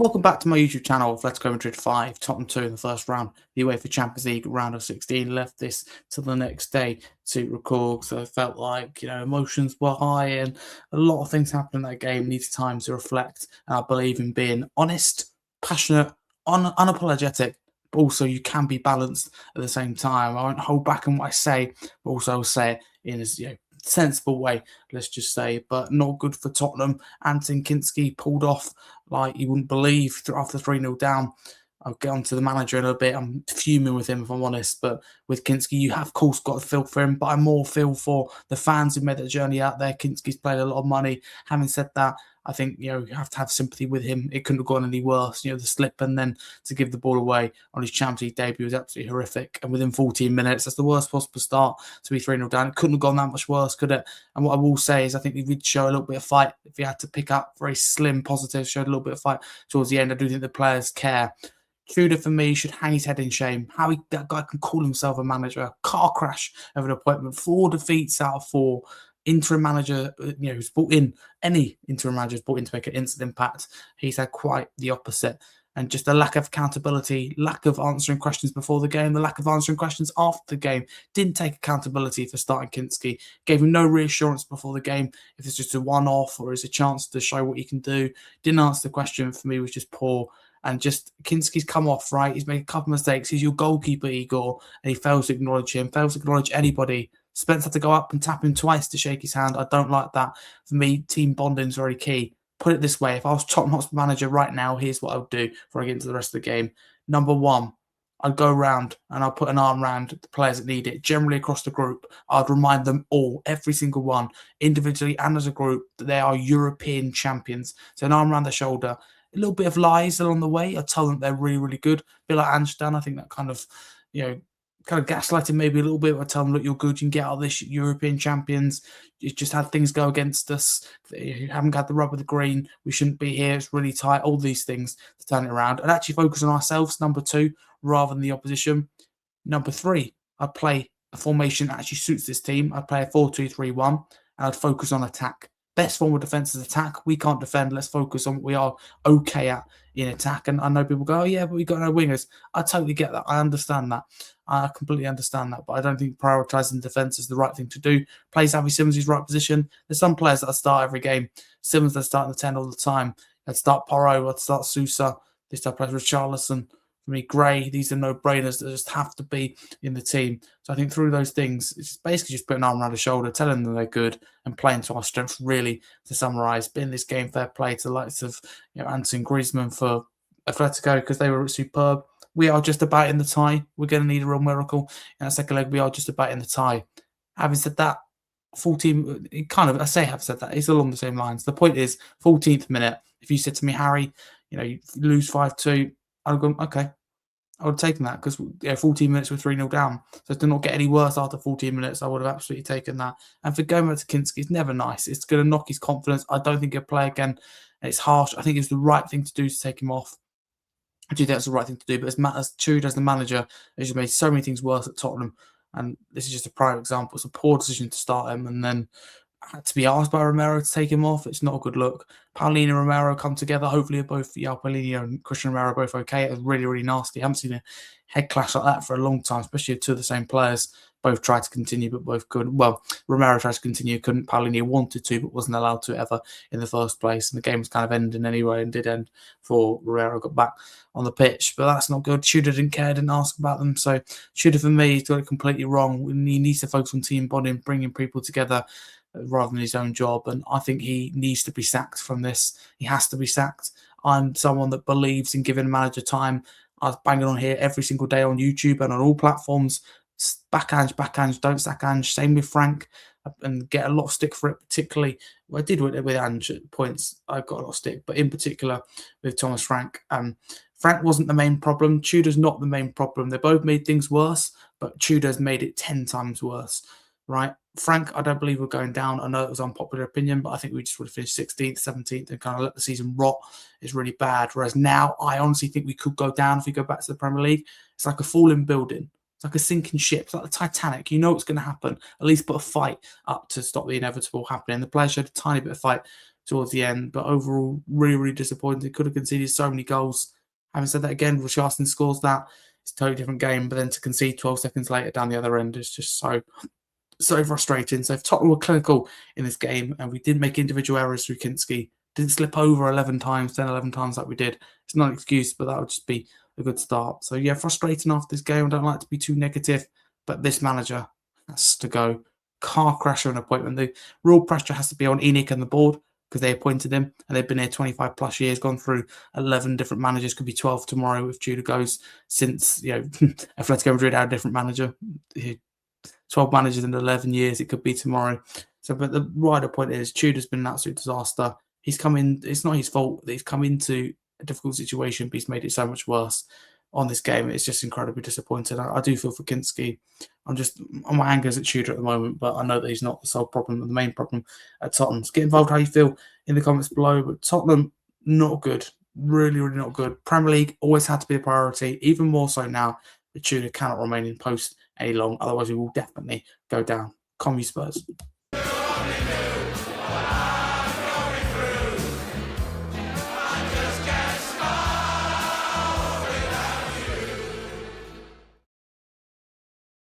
Welcome back to my YouTube channel, Atlético Madrid 5, Tottenham 2 in the first round. The UEFA Champions League round of 16 left this till the next day to record, so it felt like, emotions were high and a lot of things happened in that game. Needs time to reflect, and I believe in being honest, passionate, unapologetic, but also you can be balanced at the same time. I won't hold back on what I say, but also I'll say it in a sensible way, let's just say, but not good for Tottenham. KINSKY pulled off like you wouldn't believe after 3-0 down. I'll get on to the manager in a bit. I'm fuming with him, if I'm honest. But with KINSKY, you have, of course, got to feel for him. But I more feel for the fans who made the journey out there. KINSKY's played a lot of money. Having said that, I think, you have to have sympathy with him. It couldn't have gone any worse. The slip and then to give the ball away on his Champions League debut was absolutely horrific. And within 14 minutes, that's the worst possible start to be 3-0 down. It couldn't have gone that much worse, could it? And what I will say is I think we did show a little bit of fight. If you had to pick up very slim positives, showed a little bit of fight towards the end. I do think the players care. Tudor, for me, should hang his head in shame. How that guy can call himself a manager. A car crash of an appointment. 4 defeats out of 4. Interim manager, who's brought in, any interim manager who's brought in to make an instant impact. He's had quite the opposite. And just a lack of accountability, lack of answering questions before the game, the lack of answering questions after the game. Didn't take accountability for starting KINSKY. Gave him no reassurance before the game if it's just a one-off or is a chance to show what he can do. Didn't answer the question. For me, was just poor. And just KINSKY's come off, right? He's made a couple of mistakes. He's your goalkeeper, Igor, and he fails to acknowledge him, fails to acknowledge anybody. Spence had to go up and tap him twice to shake his hand. I don't like that. For me, team bonding is very key. Put it this way, if I was Tottenham Hotspur manager right now, here's what I would do before I get into the rest of the game. Number one, I'd go around and I'll put an arm around the players that need it, generally across the group. I'd remind them all, every single one, individually and as a group, that they are European champions. So an arm around the shoulder. A little bit of lies along the way. I tell them they're really, really good. A bit like Ange done. I think that kind of gaslighting maybe a little bit. I tell them, look, you're good. You can get out of this, European champions. You just had things go against us. You haven't got the rub of the green. We shouldn't be here. It's really tight. All these things to turn it around and actually focus on ourselves, number 2, rather than the opposition. Number 3, I'd play a formation that actually suits this team. I'd play a 4-2-3-1 and I'd focus on attack. Best form of defence is attack. We can't defend. Let's focus on what we are okay at in attack. And I know people go, oh, yeah, but we got no wingers. I totally get that. I understand that. I completely understand that. But I don't think prioritising defence is the right thing to do. Play Xavi Simons' his right position. There's some players that start every game. Simons, they start in the 10 all the time. I'd start Porro. I'd start Sousa. They start playing Richarlison. For me, Gray, these are no-brainers that just have to be in the team. So I think through those things, it's basically just putting an arm around the shoulder, telling them they're good, and playing to our strengths, really, to summarise. But in this game, fair play to the likes of Antoine Griezmann for Atlético, because they were superb. We are just about in the tie. We're going to need a real miracle. In that second leg, we are just about in the tie. Having said that, 14, I say have said that, it's along the same lines. The point is, 14th minute, if you said to me, Harry, you lose 5-2, I'd go, okay, I would have taken that because 14 minutes with 3-0 down. So to not get any worse after 14 minutes, I would have absolutely taken that. And for going back to KINSKY, it's never nice. It's going to knock his confidence. I don't think he'll play again. It's harsh. I think it's the right thing to do to take him off. I do think that's the right thing to do. But as Tudor, as the manager, has just made so many things worse at Tottenham. And this is just a prime example. It's a poor decision to start him and then had to be asked by Romero to take him off. It's not a good look. Paulinho and Romero come together. Hopefully, both Paulinho and Christian Romero are both okay. It was really, really nasty. I haven't seen a head clash like that for a long time, especially if 2 of the same players both tried to continue, but both couldn't. Well, Romero tried to continue, couldn't. Paulinho wanted to, but wasn't allowed to ever in the first place. And the game was kind of ending anyway and did end before Romero got back on the pitch. But that's not good. Tudor didn't care, didn't ask about them. So Tudor, for me, he's got it completely wrong. He needs to focus on team bonding, bringing people together, rather than his own job. And I think he needs to be sacked from this. He has to be sacked. I'm someone that believes in giving a manager time. I was banging on here every single day on YouTube and on all platforms. Back Ange, don't sack Ange. Same with Frank, and get a lot of stick for it, particularly. Well, I did with Ange at points. I got a lot of stick, but in particular with Thomas Frank. Frank wasn't the main problem. Tudor's not the main problem. They both made things worse, but Tudor's made it 10 times worse. Right, Frank, I don't believe we're going down. I know it was unpopular opinion, but I think we just would have finished 16th, 17th and kind of let the season rot. It's really bad. Whereas now, I honestly think we could go down if we go back to the Premier League. It's like a falling building. It's like a sinking ship. It's like the Titanic. You know what's going to happen. At least put a fight up to stop the inevitable happening. The players showed a tiny bit of fight. towards the end. But overall, really, really disappointed. Could have conceded so many goals. Having said that, again, Richarlison scores that. It's a totally different game. But then to concede 12 seconds later down the other end is just so frustrating. So if Tottenham were clinical in this game and we didn't make individual errors through KINSKY, didn't slip over 11 times, 10, 11 times like we did, it's not an excuse, but that would just be a good start. So yeah, frustrating after this game. I don't like to be too negative, but this manager has to go. Car crasher and appointment. The real pressure has to be on Enoch and the board because they appointed him and they've been here 25 plus years, gone through 11 different managers, could be 12 tomorrow if Tudor goes, since Atletico Madrid had a different manager. 12 managers in 11 years, it could be tomorrow. So, but the wider point is Tudor's been an absolute disaster. He's come in, it's not his fault that he's come into a difficult situation, but he's made it so much worse on this game. It's just incredibly disappointing. I do feel for KINSKY. I'm just on my angers at Tudor at the moment, but I know that he's not the sole problem, the main problem at Tottenham. So get involved how you feel in the comments below. But Tottenham, not good. Really, really not good. Premier League always had to be a priority, even more so now. But Tudor cannot remain in post any long, otherwise we will definitely go down. Spurs.